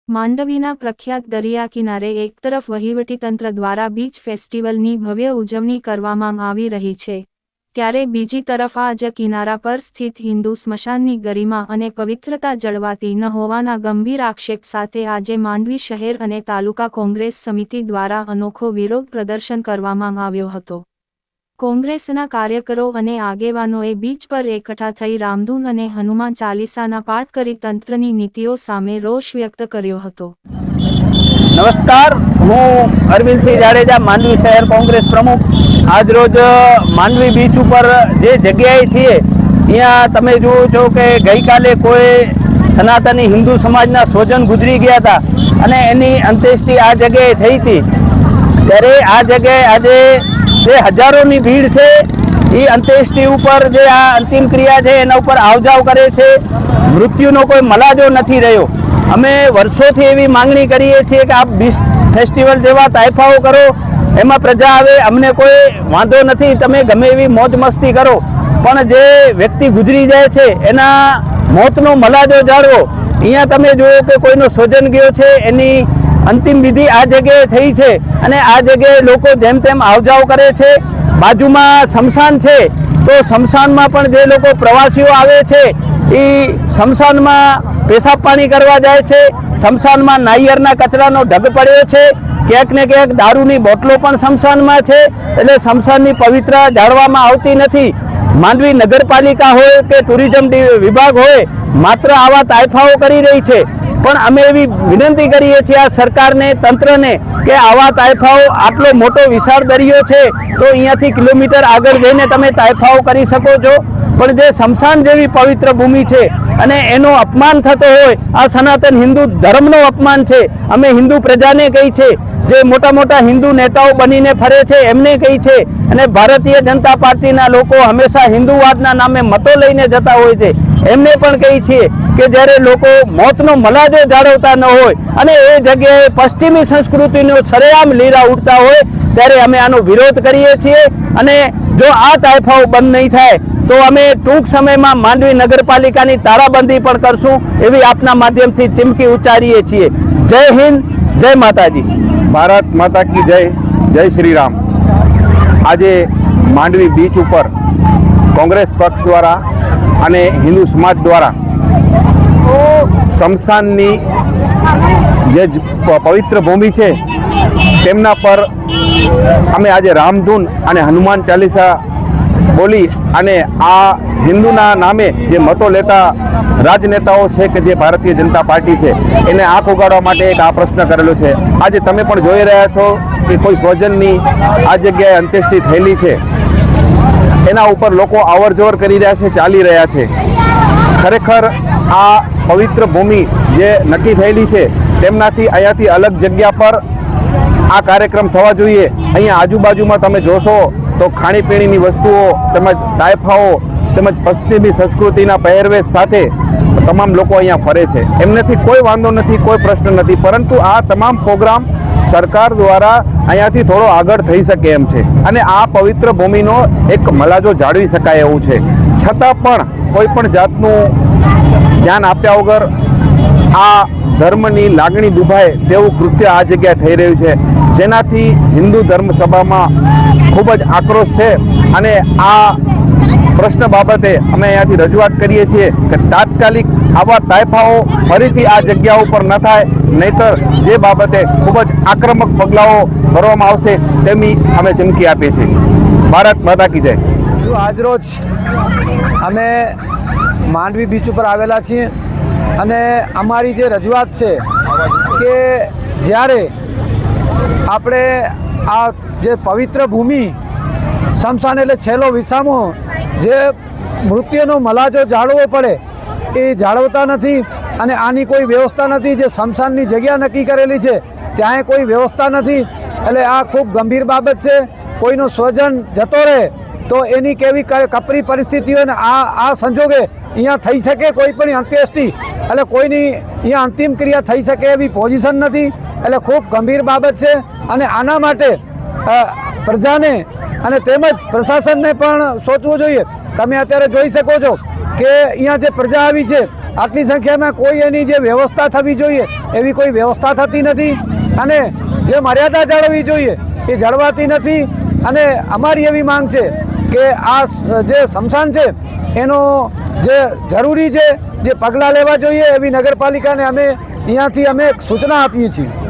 માંડવીના પ્રખ્યાત દરિયા કિનારે એક તરફ વહીવટીતંત્ર દ્વારા બીચ ફેસ્ટિવલની ભવ્ય ઉજવણી કરવામાં આવી રહી છે, ત્યારે બીજી તરફ આ જ કિનારા પર સ્થિત હિન્દુ સ્મશાનની ગરિમા અને પવિત્રતા જળવાતી ન હોવાના ગંભીર આક્ષેપ સાથે આજે માંડવી શહેર અને તાલુકા કોંગ્રેસ સમિતિ દ્વારા અનોખો વિરોધ પ્રદર્શન કરવામાં આવ્યો હતો। કોંગ્રેસના કાર્યકરો અને આગેવાનોએ બીચ પર એકઠા થઈ રામધૂન અને હનુમાન ચાલીસાના પાઠ કરી તંત્રની નીતિઓ સામે રોષ વ્યક્ત કર્યો હતો। નમસ્કાર, હું અરવિંદસિંહ જાડેજા, માંડવી શહેર કોંગ્રેસ પ્રમુખ। આજ રોજ માંડવી બીચ ઉપર જે જગ્યાએ છીએ અહીંયા તમે જુઓ છો કે ગઈકાલે કોઈ સનાતની હિન્દુ સમાજના સ્વજન ગુજરી ગયા હતા અને એની અંત્યેષ્ટિ આ જગ્યાએ થઈ હતી, ત્યારે આ જગ્યાએ આજે જે હજારોની ભીડ છે એ અંત્યેષ્ટિ ઉપર જે આ અંતિમ ક્રિયા છે એના ઉપર આવજાવ કરે છે। મૃત્યુનો કોઈ મલાજો નથી રહ્યો। અમે વર્ષોથી એવી માંગણી કરીએ છીએ કે આપ બીચ ફેસ્ટિવલ જેવા તાઇફાઓ કરો, એમાં પ્રજા આવે, અમને કોઈ વાંધો નથી, તમે ગમે એવી મોજ મસ્તી કરો, પણ જે વ્યક્તિ ગુજરી જાય છે એના મોતનો મલાજો જાળવો। અહીંયા તમે જોયો કે કોઈનો સ્વજન ગયો છે, એની અંતિમ વિધિ આ જગ્યાએ થઈ છે અને આ જગ્યાએ લોકો જેમ તેમ આવજાવ કરે છે। બાજુમાં સ્મશાન છે તો સ્મશાનમાં પણ જે લોકો પ્રવાસીઓ આવે છે એ સ્મશાનમાં પેશાબ પાણી કરવા જાય છે। સ્મશાનમાં નાળિયેરના કચરાનો ઢગ પડ્યો છે, ક્યાંક ને ક્યાંક દારૂની બોટલો પણ સ્મશાનમાં છે, એટલે સ્મશાનની પવિત્રતા જાળવવામાં આવતી નથી। માંડવી નગરપાલિકા હોય કે ટુરિઝમ વિભાગ હોય માત્ર આવા તાઇફાઓ કરી રહી છે, પણ અમે એવી વિનંતી કરીએ છીએ આ સરકારને, તંત્રને કે આવા તાઇફાઓ, આટલો મોટો વિશાળ દરિયો છે તો અહીંયાથી કિલોમીટર આગળ જઈને તમે તાઇફાઓ કરી શકો છો, પણ જે સ્મશાન જેવી પવિત્ર ભૂમિ છે અને એનો અપમાન થતો હોય, આ સનાતન હિન્દુ ધર્મનો અપમાન છે। અમે હિન્દુ પ્રજાને કહી છે, જે મોટા મોટા હિન્દુ નેતાઓ બનીને ફરે છે એમને કહી છે, અને ભારતીય જનતા પાર્ટીના લોકો હંમેશા હિન્દુવાદના નામે મતો લઈને જતા હોય છે, એમને પણ કહી છીએ કે જ્યારે લોકો મોતનો મલાજો જાળવતા ન હોય અને એ જગ્યાએ પશ્ચિમી સંસ્કૃતિનો સરેઆમ લીરા ઉડતા હોય ત્યારે અમે આનો વિરોધ કરીએ છીએ। અને જો આ તાઇફાઓ બંધ નહીં થાય તો અમે ટૂંક સમયમાં માંડવી નગરપાલિકાની તાળાબંધી પણ કરશું, એવી આપના માધ્યમથી ચીમકી ઉચ્ચારીએ છીએ। જય હિન્દ, જય માતાજી, ભારત માતા કી જય, જય શ્રી રામ। આજે માંડવી બીચ ઉપર કોંગ્રેસ પક્ષ દ્વારા અને હિન્દુ સમાજ દ્વારા સ્મશાનની જે પવિત્ર ભૂમિ છે તેમના પર અમે આજે રામધૂન અને હનુમાન ચાલીસા બોલી અને આ હિન્દુના નામે જે મતો લેતા રાજનેતાઓ છે કે જે ભારતીય જનતા પાર્ટી છે એને આંખ ઉગાડવા માટે એક આ પ્રશ્ન કરેલો છે। આજે તમે પણ જોઈ રહ્યા છો કે કોઈ સ્વજનની આ જગ્યાએ અંત્યેષ્ટિ થયેલી છે, એના ઉપર લોકો અવર જવર કરી રહ્યા છે, ચાલી રહ્યા છે। ખરેખર આ પવિત્ર ભૂમિ જે નક્કી થયેલી છે તેમનાથી અહીંયાથી અલગ જગ્યા પર આ કાર્યક્રમ થવા જોઈએ। અહીંયા આજુબાજુમાં તમે જોશો તો ખાણીપીણીની વસ્તુઓ તેમજ તાઇફાઓ તેમજ પશ્ચિમી સંસ્કૃતિના પહેરવેશ સાથે તમામ લોકો અહીંયા ફરે છે, એમનેથી કોઈ વાંધો નથી, કોઈ પ્રશ્ન નથી, પરંતુ આ તમામ પ્રોગ્રામ સરકાર દ્વારા અહીંયાથી થોડો આગળ થઈ શકે એમ છે અને આ પવિત્ર ભૂમિનો એક મલાજો જાળવી શકાય એવું છે, છતાં પણ કોઈ પણ જાતનું ધ્યાન આપ્યા વગર આ ધર્મની લાગણી દુભાય તેવું કૃત્ય આ જગ્યાએ થઈ રહ્યું છે, જેનાથી હિન્દુ ધર્મ સભામાં ખૂબ જ આક્રોશ છે। અને આ પ્રશ્ન બાબતે અમે અહીંયાથી રજૂઆત કરીએ છીએ કે તાત્કાલિક આવા તાઇફાઓ ફરીથી આ જગ્યા ઉપર ન થાય, નહીતર જે બાબતે ખૂબ જ આક્રમક પગલાઓ ભરવામાં આવશે તેની અમે ચીમકી આપીએ છીએ। ભારત માતા કી જય। આજરોજ અમે માંડવી બીચ ઉપર આવેલા છીએ અને અમારી જે રજૂઆત છે કે જ્યારે આપણે આ જે પવિત્ર ભૂમિ સ્મશાન એટલે છેલ્લો વિસામો જે મૃત્યુનો મલાજો જાળવવો પડે એ જાળવતા નથી અને આની કોઈ વ્યવસ્થા નથી। જે સ્મશાનની જગ્યા નક્કી કરેલી છે ત્યાં કોઈ વ્યવસ્થા નથી, એટલે આ ખૂબ ગંભીર બાબત છે। કોઈનો સ્વજન જતો રહે તો એની કેવી કપરી પરિસ્થિતિઓ ને આ સંજોગે અહીંયા થઈ શકે કોઈ પણ અંત્યેષ્ટિ, એટલે કોઈની અહીંયા અંતિમ ક્રિયા થઈ શકે એવી પોઝિશન નથી, એટલે ખૂબ ગંભીર બાબત છે અને આના માટે પ્રજાને અને તેમજ પ્રશાસનને પણ સોચવું જોઈએ। તમે અત્યારે જોઈ શકો છો કે અહીંયા જે પ્રજા આવી છે આટલી સંખ્યામાં કોઈ એની જે વ્યવસ્થા થવી જોઈએ એવી કોઈ વ્યવસ્થા થતી નથી અને જે મર્યાદા જાળવવી જોઈએ એ જળવાતી નથી અને અમારી એવી માંગ છે કે આ જે સ્મશાન છે એનો જે જરૂરી છે જે પગલાં લેવા જોઈએ એવી નગરપાલિકાને અમે અહીંયાથી અમે સૂચના આપીએ છીએ।